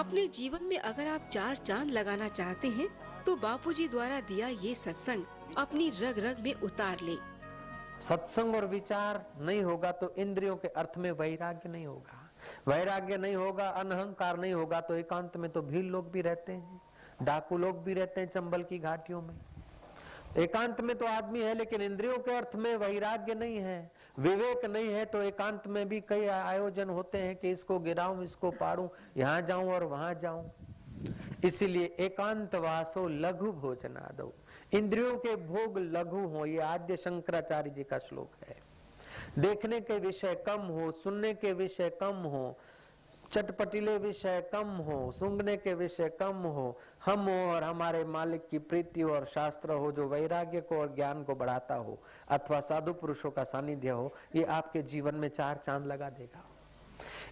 अपने जीवन में अगर आप 4 चांद लगाना चाहते हैं तो बापूजी द्वारा दिया ये सत्संग अपनी रग रग में उतार लें। सत्संग और विचार नहीं होगा तो इंद्रियों के अर्थ में वैराग्य नहीं होगा, वैराग्य नहीं होगा, अनहंकार नहीं होगा तो एकांत में तो भील लोग भी रहते हैं, डाकू लोग भी रहते हैं चंबल की घाटियों में। एकांत में तो आदमी है लेकिन इंद्रियों के अर्थ में वैराग्य नहीं है, विवेक नहीं है, तो एकांत में भी कई आयोजन होते हैं कि इसको गिराऊं, इसको पाड़ूं, यहां जाऊं और वहां जाऊं। इसीलिए एकांत वासो लघु भोजनादो, इंद्रियों के भोग लघु हो, ये आद्य शंकराचार्य जी का श्लोक है। देखने के विषय कम हो, सुनने के विषय कम हो, चटपटीले विषय कम हो, सूंघने के विषय कम हो, हम हो और हमारे मालिक की प्रीति हो और शास्त्र हो जो वैराग्य को और ज्ञान को बढ़ाता हो, अथवा साधु पुरुषों का सानिध्य हो, ये आपके जीवन में 4 चांद लगा देगा।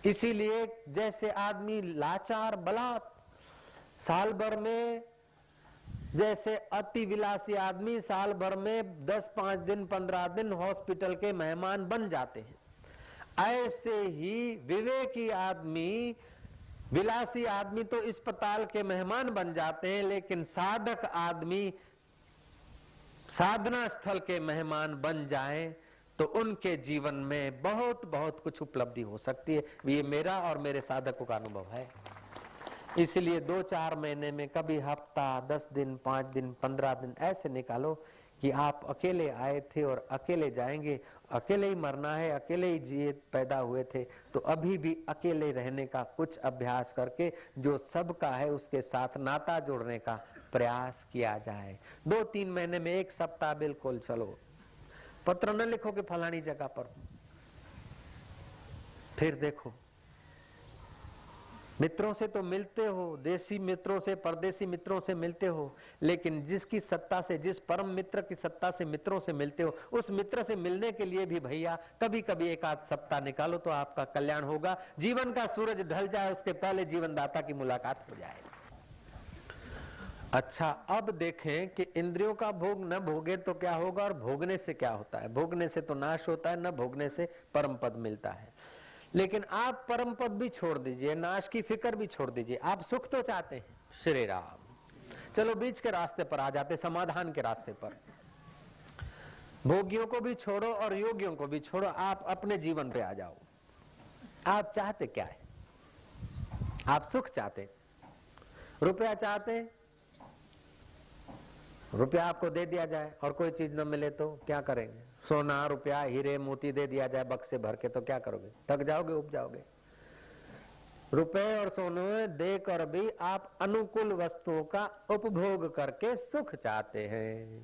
इसीलिए जैसे आदमी लाचार बलात् साल भर में, जैसे अति विलासी आदमी साल भर में 10-5 दिन 15 दिन हॉस्पिटल के मेहमान बन जाते हैं, ऐसे ही विवेकी आदमी, विलासी आदमी तो अस्पताल के मेहमान बन जाते हैं, लेकिन साधक आदमी साधना स्थल के मेहमान बन जाएं तो उनके जीवन में बहुत बहुत कुछ उपलब्धि हो सकती है। ये मेरा और मेरे साधकों का अनुभव है। इसलिए 2-4 महीने में कभी हफ्ता, 10 दिन, 5 दिन, 15 दिन ऐसे निकालो कि आप अकेले आए थे और अकेले जाएंगे, अकेले ही मरना है, अकेले ही जिए पैदा हुए थे, तो अभी भी अकेले रहने का कुछ अभ्यास करके जो सबका है उसके साथ नाता जोड़ने का प्रयास किया जाए। 2-3 महीने में 1 सप्ताह बिल्कुल चलो, पत्र न लिखो कि फलानी जगह पर, फिर देखो मित्रों से तो मिलते हो, देसी मित्रों से, परदेसी मित्रों से मिलते हो, लेकिन जिसकी सत्ता से, जिस परम मित्र की सत्ता से मित्रों से मिलते हो, उस मित्र से मिलने के लिए भी भैया कभी कभी 1-8 सप्ताह निकालो तो आपका कल्याण होगा। जीवन का सूरज ढल जाए उसके पहले जीवनदाता की मुलाकात हो जाए। अच्छा, अब देखें कि इंद्रियों का भोग न भोगे तो क्या होगा और भोगने से क्या होता है। भोगने से तो नाश होता है, न भोगने से परम पद मिलता है। लेकिन आप परम पद भी छोड़ दीजिए, नाश की फिक्र भी छोड़ दीजिए, आप सुख तो चाहते हैं। श्री राम, चलो बीच के रास्ते पर आ जाते, समाधान के रास्ते पर। भोगियों को भी छोड़ो और योगियों को भी छोड़ो, आप अपने जीवन पे आ जाओ। आप चाहते क्या है? आप सुख चाहते, रुपया चाहते, रुपया आपको दे दिया जाए और कोई चीज न मिले तो क्या करेंगे? सोना, रुपया, हीरे मोती दे दिया जाए बक्से भर के तो क्या करोगे? थक जाओगे, उब जाओगे। रुपए और सोने देकर भी आप अनुकूल वस्तुओं का उपभोग करके सुख चाहते हैं,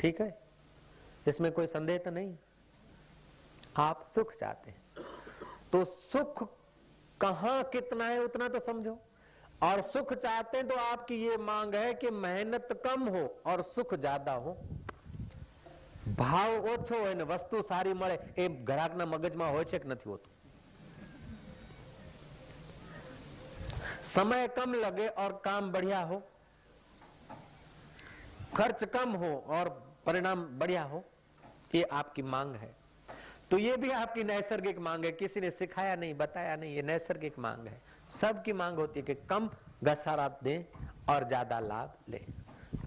ठीक है, इसमें कोई संदेह तो नहीं। आप सुख चाहते हैं तो सुख कहां कितना है उतना तो समझो, और सुख चाहते हैं तो आपकी ये मांग है कि मेहनत कम हो और सुख ज्यादा हो, भाव ओछो હોય ને વસ્તુ સારી મળે, એ ગ્રાહકના મગજમાં હોય છે કે નથી હોતું? समय कम लगे और काम बढ़िया हो, खर्च कम हो और परिणाम बढ़िया हो, ये आपकी मांग है। तो ये भी आपकी नैसर्गिक मांग है, किसी ने सिखाया नहीं, बताया नहीं, ये नैसर्गिक मांग है। सबकी मांग होती है कि कम घसारा दें और ज्यादा लाभ लें,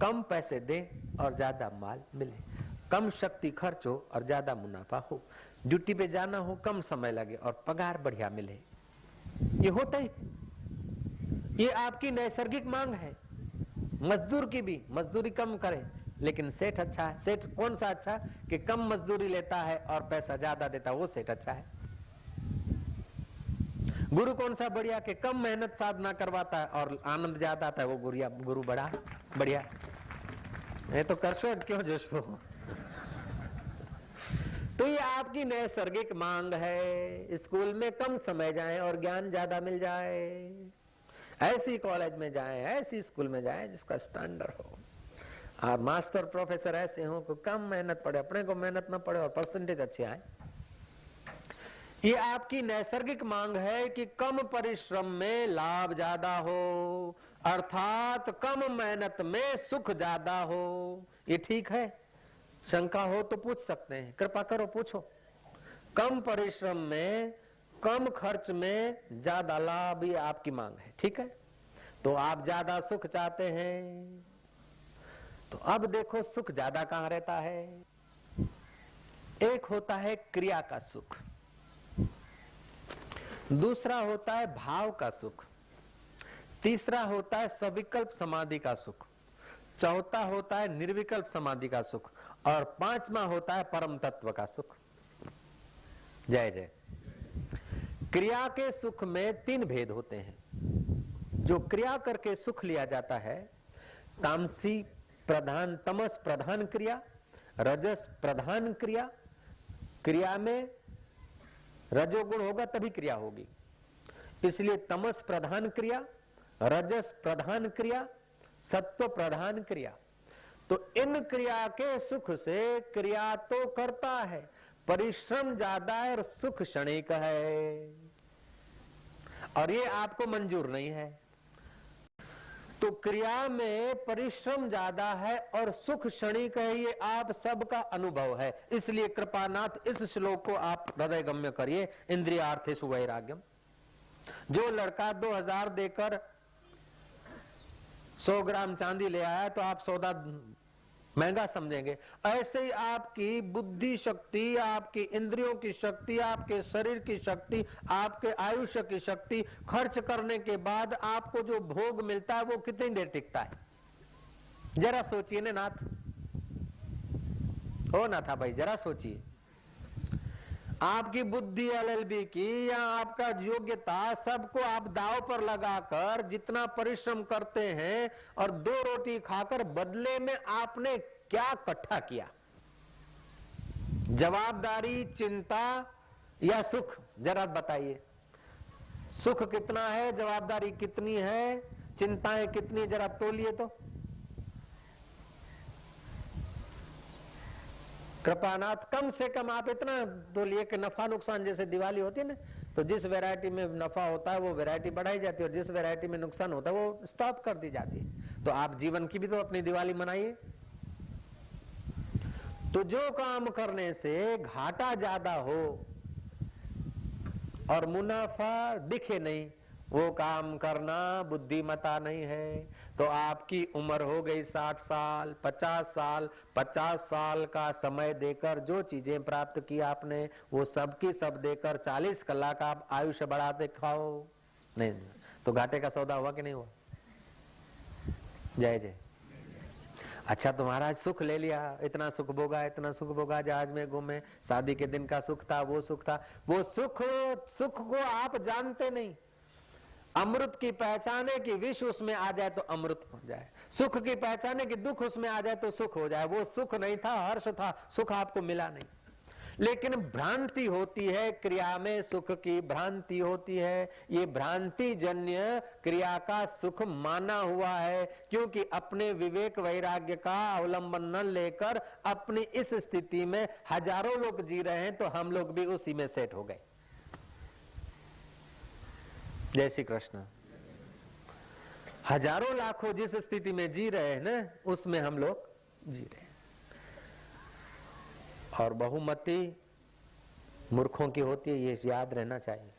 कम पैसे दें और ज्यादा माल मिले, कम शक्ति खर्च हो और ज्यादा मुनाफा हो, ड्यूटी पे जाना हो कम समय लगे और पगार बढ़िया मिले। ये होता ही, ये आपकी नैसर्गिक मांग है। मजदूर की भी, मजदूरी कम करे लेकिन सेठ अच्छा है। सेठ कौन सा अच्छा? कि कम मजदूरी लेता है और पैसा ज्यादा देता है, वो सेठ अच्छा है। गुरु कौन सा बढ़िया? कि कम मेहनत साधना करवाता है और आनंद ज्यादा आता है, वो गुरु बड़ा बढ़िया। ये तो करशो क्यों जोशो? तो ये आपकी नैसर्गिक मांग है। स्कूल में कम समय जाएं और ज्ञान ज्यादा मिल जाए, ऐसी कॉलेज में जाएं, ऐसी स्कूल में जाएं जिसका स्टैंडर्ड हो, और मास्टर प्रोफेसर ऐसे हो कि कम मेहनत पड़े, अपने को मेहनत ना पड़े और परसेंटेज अच्छे आए। ये आपकी नैसर्गिक मांग है कि कम परिश्रम में लाभ ज्यादा हो, अर्थात कम मेहनत में सुख ज्यादा हो। ये ठीक है? शंका हो तो पूछ सकते हैं, कृपा करो पूछो। कम परिश्रम में कम खर्च में ज्यादा लाभ ये आपकी मांग है, ठीक है। तो आप ज्यादा सुख चाहते हैं, तो अब देखो सुख ज्यादा कहां रहता है। एक होता है क्रिया का सुख, दूसरा होता है भाव का सुख, तीसरा होता है सविकल्प समाधि का सुख, चौथा होता है निर्विकल्प समाधि का सुख, और पांचवा होता है परम तत्व का सुख। जय जय। क्रिया के सुख में 3 भेद होते हैं। जो क्रिया करके सुख लिया जाता है, तामसी प्रधान, तमस प्रधान क्रिया, रजस प्रधान क्रिया। क्रिया में रजोगुण होगा तभी क्रिया होगी, इसलिए तमस प्रधान क्रिया, रजस प्रधान क्रिया, सत्व प्रधान क्रिया। तो इन क्रिया के सुख से क्रिया तो करता है, परिश्रम ज्यादा है और सुख क्षणिक है, और ये आपको मंजूर नहीं है। तो क्रिया में परिश्रम ज्यादा है और सुख क्षणिक है, ये आप सबका अनुभव है। इसलिए कृपानाथ इस श्लोक को आप हृदय गम्य करिए, इंद्रियार्थेषु वैराग्यम। जो लड़का 2000 देकर 100 ग्राम चांदी ले आया तो आप सौदा महंगा समझेंगे, ऐसे ही आपकी बुद्धि शक्ति, आपकी इंद्रियों की शक्ति, आपके शरीर की शक्ति, आपके आयुष्य की शक्ति खर्च करने के बाद आपको जो भोग मिलता है वो कितनी देर टिकता है, जरा सोचिए ना नाथ। हो ना था भाई, जरा सोचिए। आपकी बुद्धि LLB की या आपका योग्यता सबको आप दाव पर लगाकर जितना परिश्रम करते हैं और 2 रोटी खाकर बदले में आपने क्या इकट्ठा किया? जवाबदारी, चिंता या सुख? जरा बताइए, सुख कितना है, जवाबदारी कितनी है, चिंताएं कितनी, जरा तोलिए तो। कृपानाथ कम से कम आप इतना बोलिए कि नफा नुकसान, जैसे दिवाली होती है ना, तो जिस वैरायटी में नफा होता है वो वैरायटी बढ़ाई जाती है और जिस वैरायटी में नुकसान होता है वो स्टॉप कर दी जाती है। तो आप जीवन की भी तो अपनी दिवाली मनाइए। तो जो काम करने से घाटा ज्यादा हो और मुनाफा दिखे नहीं, वो काम करना बुद्धिमता नहीं है। तो आपकी उम्र हो गई 60 साल, 50 साल, 50 साल का समय देकर जो चीजें प्राप्त की आपने वो सब की सब देकर 40 कलाक आप आयुष्य बढ़ाते खाओ, नहीं तो घाटे का सौदा हुआ कि नहीं हुआ? जय जय। अच्छा तुम्हारा सुख ले लिया, इतना सुख भोगा, इतना सुख भोगा, जहाज में घूमे, शादी के दिन का सुख था, वो सुख था, वो सुख को आप जानते नहीं। अमृत की पहचाने की विष उसमें आ जाए तो अमृत हो जाए, सुख की पहचाने की दुख उसमें आ जाए तो सुख हो जाए। वो सुख नहीं था, हर्ष था, सुख आपको मिला नहीं। लेकिन भ्रांति होती है, क्रिया में सुख की भ्रांति होती है। ये भ्रांति जन्य क्रिया का सुख माना हुआ है, क्योंकि अपने विवेक वैराग्य का अवलंबन न लेकर अपनी इस स्थिति में हजारों लोग जी रहे हैं, तो हम लोग भी उसी में सेट हो गए। जय श्री कृष्ण। हजारों लाखों जिस स्थिति में जी रहे हैं ना, उसमें हम लोग जी रहे हैं। और बहुमति मूर्खों की होती है, ये याद रहना चाहिए।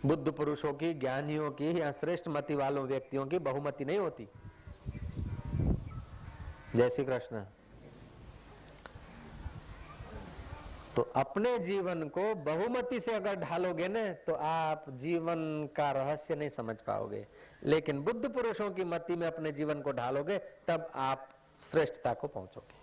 बुद्ध पुरुषों की, ज्ञानियों की या श्रेष्ठ मति वालों व्यक्तियों की बहुमति नहीं होती। जय श्री कृष्ण। तो अपने जीवन को बहुमति से अगर ढालोगे ना, तो आप जीवन का रहस्य नहीं समझ पाओगे। लेकिन बुद्ध पुरुषों की मति में अपने जीवन को ढालोगे, तब आप श्रेष्ठता को पहुंचोगे।